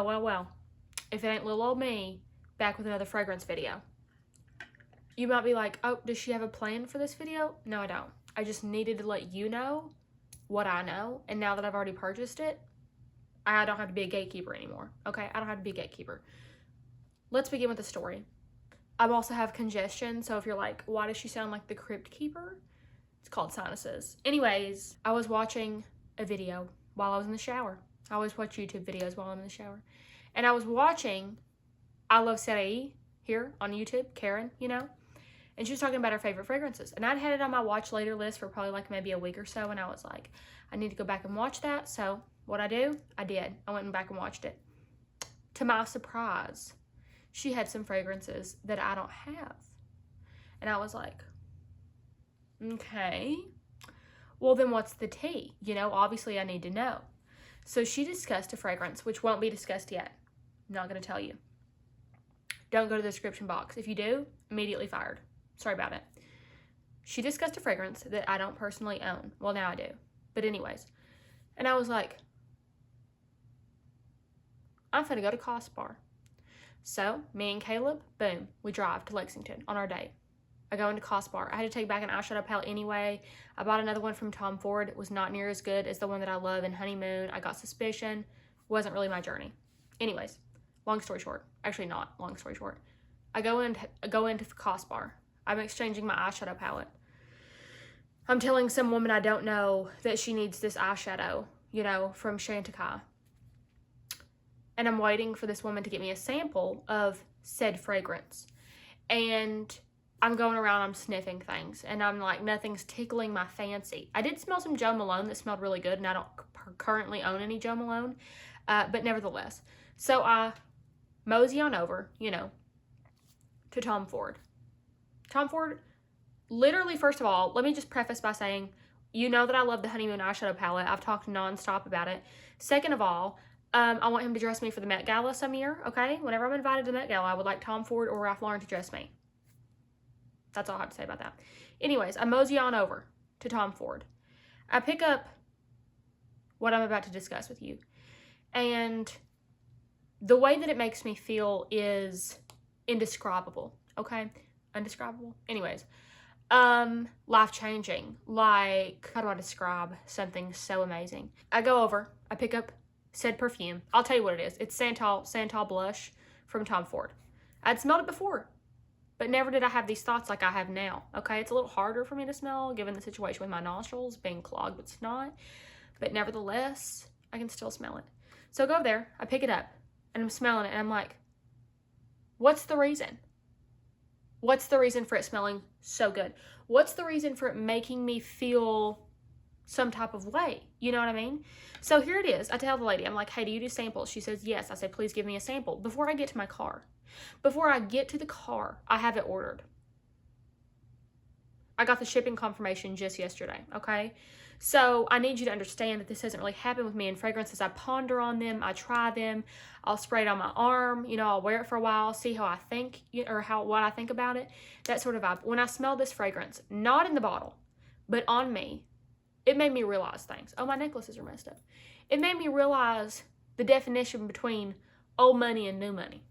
Well, if it ain't little old me, back with another fragrance video. You might be like, oh, does she have a plan for this video? No, I don't. I just needed to let you know what I know, and now that I've already purchased it, I don't have to be a gatekeeper anymore, okay? I don't have to be a gatekeeper. Let's begin with the story. I also have congestion, so if you're like, why does she sound like the crypt keeper? It's called sinuses. Anyways, I was watching a video while I was in the shower. I always watch YouTube videos while I'm in the shower. And I was watching I Love Sephora here on YouTube, Karen, you know? And she was talking about her favorite fragrances. And I'd had it on my watch later list for probably like maybe a week or so. And I was like, I need to go back and watch that. So what I did. I went back and watched it. To my surprise, she had some fragrances that I don't have. And I was like, okay, well then what's the tea? You know, obviously I need to know. So she discussed a fragrance, which won't be discussed yet. I'm not going to tell you. Don't go to the description box. If you do, immediately fired. Sorry about it. She discussed a fragrance that I don't personally own. Well, now I do. But anyways. And I was like, I'm finna go to Cosbar. So, me and Caleb, boom, we drive to Lexington on our date. I go into Cosbar. I had to take back an eyeshadow palette anyway. I bought another one from Tom Ford. It was not near as good as the one that I love in Honeymoon. I got Suspicion. Wasn't really my journey. Anyways, long story short. Actually not, long story short. I go into Cosbar. I'm exchanging my eyeshadow palette. I'm telling some woman I don't know that she needs this eyeshadow, you know, from Chantecaille. And I'm waiting for this woman to get me a sample of said fragrance. And I'm going around, I'm sniffing things. And I'm like, nothing's tickling my fancy. I did smell some Jo Malone that smelled really good. And I don't currently own any Jo Malone. But nevertheless. So I mosey on over, you know, to Tom Ford. Tom Ford, literally, first of all, let me just preface by saying, you know that I love the Honeymoon eyeshadow palette. I've talked nonstop about it. Second of all, I want him to dress me for the Met Gala some year, okay? Whenever I'm invited to the Met Gala, I would like Tom Ford or Ralph Lauren to dress me. That's all I have to say about that. Anyways, I mosey on over to Tom Ford. I pick up what I'm about to discuss with you. And the way that it makes me feel is indescribable, okay? Undescribable? Anyways, life-changing. Like, how do I describe something so amazing? I go over, I pick up said perfume. I'll tell you what it is. It's Santal Blush from Tom Ford. I'd smelled it before, but never did I have these thoughts like I have now, okay? It's a little harder for me to smell given the situation with my nostrils being clogged with snot, but nevertheless, I can still smell it. So I go over there, I pick it up, and I'm smelling it, and I'm like, what's the reason? What's the reason for it smelling so good? What's the reason for it making me feel some type of way? You know what I mean? So here it is. I tell the lady, I'm like, hey, do you do samples? She says, yes. I say, please give me a sample. Before I get to my car, before I get to the car, I have it ordered. I got the shipping confirmation just yesterday, okay? So I need you to understand that this hasn't really happened with me in fragrances. I ponder on them, I try them, I'll spray it on my arm, you know, I'll wear it for a while, see how I think, or what I think about it, that sort of vibe. When I smell this fragrance, not in the bottle, but on me, it made me realize things. Oh, my necklaces are messed up. It made me realize the definition between old money and new money,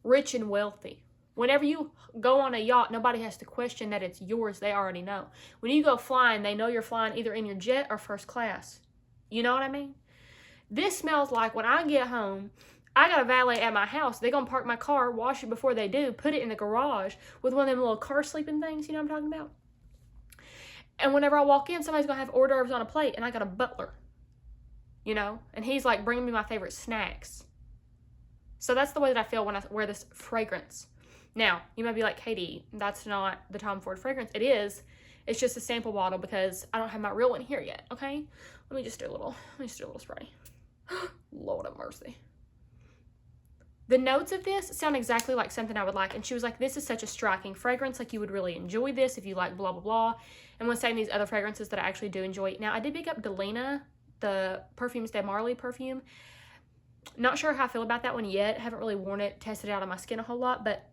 rich and wealthy. Whenever you go on a yacht, nobody has to question that it's yours. They already know. When you go flying, they know you're flying either in your jet or first class. You know what I mean? This smells like when I get home, I got a valet at my house. They're going to park my car, wash it before they do, put it in the garage with one of them little car sleeping things. You know what I'm talking about? And whenever I walk in, somebody's going to have hors d'oeuvres on a plate, and I got a butler, you know? And he's like bringing me my favorite snacks. So that's the way that I feel when I wear this fragrance. Now, you might be like, Katie, that's not the Tom Ford fragrance. It is. It's just a sample bottle because I don't have my real one here yet, okay? Let me just do a little spray. Lord have mercy. The notes of this sound exactly like something I would like. And she was like, this is such a striking fragrance. Like, you would really enjoy this if you like blah, blah, blah. And was saying these other fragrances that I actually do enjoy. Now, I did pick up Delina, the Perfumes de Marly perfume. Not sure how I feel about that one yet. Haven't really worn it, tested it out on my skin a whole lot. But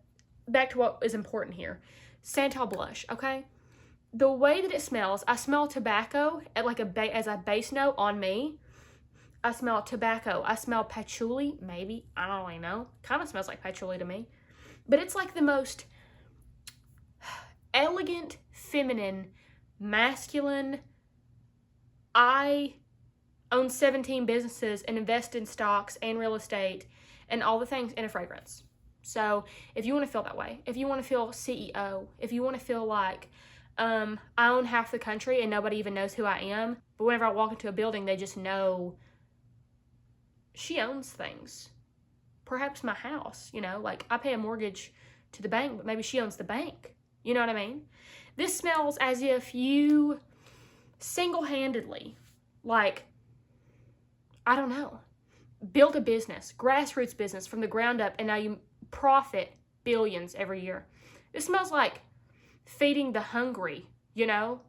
back to what is important here. Santal Blush, okay? The way that it smells, I smell tobacco at like as a base note on me. I smell tobacco. I smell patchouli, maybe. I don't really know. Kind of smells like patchouli to me. But it's like the most elegant, feminine, masculine. I own 17 businesses and invest in stocks and real estate and all the things in a fragrance. So if you want to feel that way, if you want to feel CEO, if you want to feel like I own half the country and nobody even knows who I am, but whenever I walk into a building, they just know she owns things. Perhaps my house, you know, like I pay a mortgage to the bank, but maybe she owns the bank. You know what I mean? This smells as if you single-handedly, like, I don't know, build a business, grassroots business from the ground up, and now you profit billions every year. This smells like feeding the hungry, you know?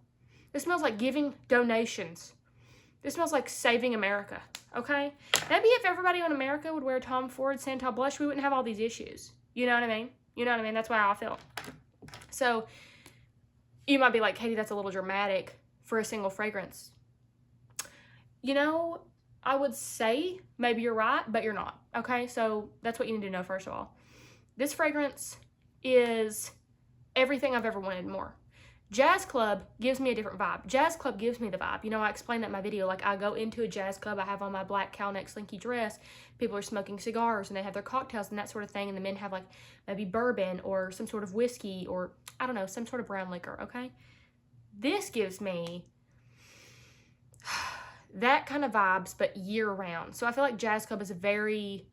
This smells like giving donations. This smells like saving America, okay? Maybe if everybody in America would wear Tom Ford Santal blush, we wouldn't have all these issues. You know what I mean? You know what I mean? That's why I feel. So you might be like, Katie, that's a little dramatic for a single fragrance. You know, I would say maybe you're right, but you're not, okay? So that's what you need to know first of all. This fragrance is everything I've ever wanted and more. Jazz Club gives me a different vibe. Jazz Club gives me the vibe. You know, I explained that in my video. Like, I go into a jazz club, I have on my black cow neck slinky dress. People are smoking cigars and they have their cocktails and that sort of thing. And the men have like maybe bourbon or some sort of whiskey or, I don't know, some sort of brown liquor, okay? This gives me that kind of vibes, but year round. So I feel like Jazz Club is a very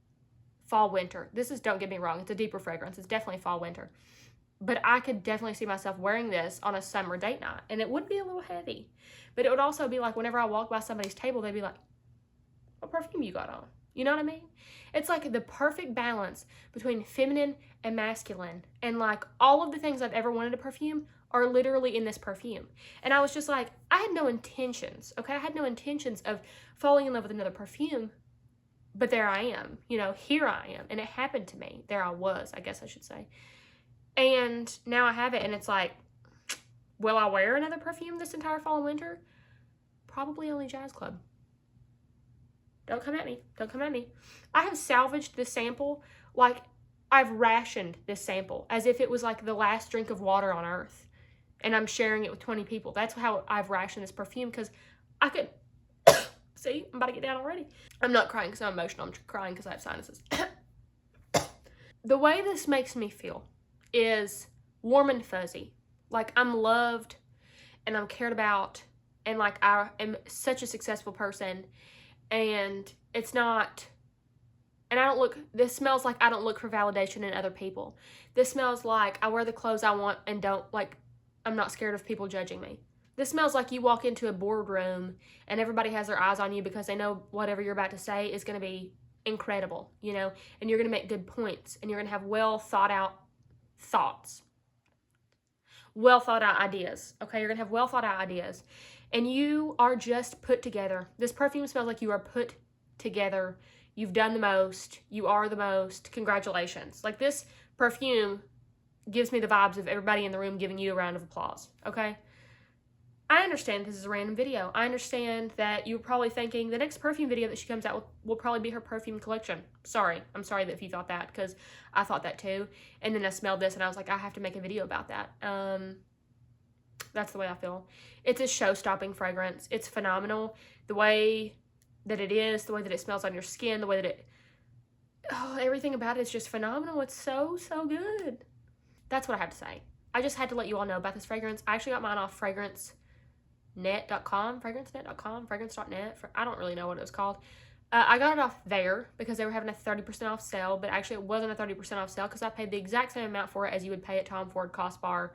fall winter. This is, don't get me wrong, it's a deeper fragrance. It's definitely fall winter. But I could definitely see myself wearing this on a summer date night. And it would be a little heavy. But it would also be like whenever I walk by somebody's table, they'd be like, what perfume you got on? You know what I mean? It's like the perfect balance between feminine and masculine. And like all of the things I've ever wanted a perfume are literally in this perfume. And I was just like, I had no intentions, okay? I had no intentions of falling in love with another perfume. But there I am. You know, here I am. And it happened to me. There I was, I guess I should say. And now I have it, and it's like, will I wear another perfume this entire fall and winter? Probably only Jazz Club. Don't come at me. Don't come at me. I have salvaged this sample, like I've rationed this sample as if it was like the last drink of water on earth, and I'm sharing it with 20 people. That's how I've rationed this perfume, because I could, see, I'm about to get down already. I'm not crying because I'm emotional. I'm crying because I have sinuses. The way this makes me feel is warm and fuzzy. Like I'm loved and I'm cared about, and like I am such a successful person, and it's not, and I don't look, this smells like I don't look for validation in other people. This smells like I wear the clothes I want and don't, like, I'm not scared of people judging me. This smells like you walk into a boardroom and everybody has their eyes on you because they know whatever you're about to say is going to be incredible, you know, and you're going to make good points, and you're going to have well thought out thoughts, well thought out ideas, okay? You're gonna have well thought out ideas, and you are just put together. This perfume smells like you are put together. You've done the most. You are the most. Congratulations. Like, this perfume gives me the vibes of everybody in the room giving you a round of applause, okay? I understand this is a random video. I understand that you're probably thinking the next perfume video that she comes out with will probably be her perfume collection. Sorry. I'm sorry that if you thought that, because I thought that too. And then I smelled this and I was like, I have to make a video about that. That's the way I feel. It's a show-stopping fragrance. It's phenomenal. The way that it is, the way that it smells on your skin, the way that it, everything about it is just phenomenal. It's so, so good. That's what I have to say. I just had to let you all know about this fragrance. I actually got mine off fragrancenet.com, fragrance.net. I don't really know what it was called. I got it off there because they were having a 30% off sale, but actually it wasn't a 30% off sale because I paid the exact same amount for it as you would pay at Tom Ford, Cost Bar,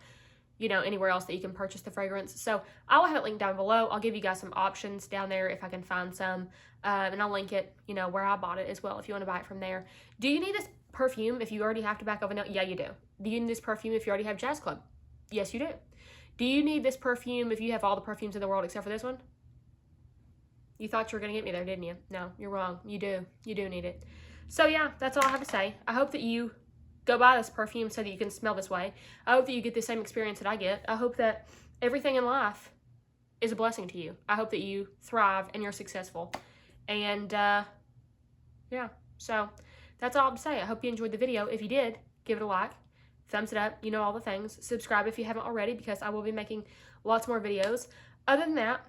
you know, anywhere else that you can purchase the fragrance. So I will have it linked down below. I'll give you guys some options down there if I can find some, and I'll link it, you know, where I bought it as well if you want to buy it from there. Do you need this perfume if you already have tobacco vanilla? Yeah, you do. Do you need this perfume if you already have Jazz Club? Yes, you do. Do you need this perfume if you have all the perfumes in the world except for this one? You thought you were going to get me there, didn't you? No, you're wrong. You do. You do need it. So yeah, that's all I have to say. I hope that you go buy this perfume so that you can smell this way. I hope that you get the same experience that I get. I hope that everything in life is a blessing to you. I hope that you thrive and you're successful. And yeah, so that's all I have to say. I hope you enjoyed the video. If you did, give it a like, thumbs it up, you know all the things. Subscribe if you haven't already, because I will be making lots more videos. Other than that,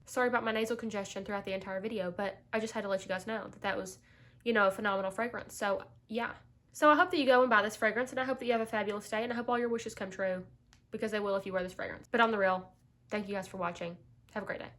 sorry about my nasal congestion throughout the entire video, but I just had to let you guys know that that was, you know, a phenomenal fragrance. So yeah. So I hope that you go and buy this fragrance, and I hope that you have a fabulous day, and I hope all your wishes come true, because they will if you wear this fragrance. But on the real, thank you guys for watching. Have a great day.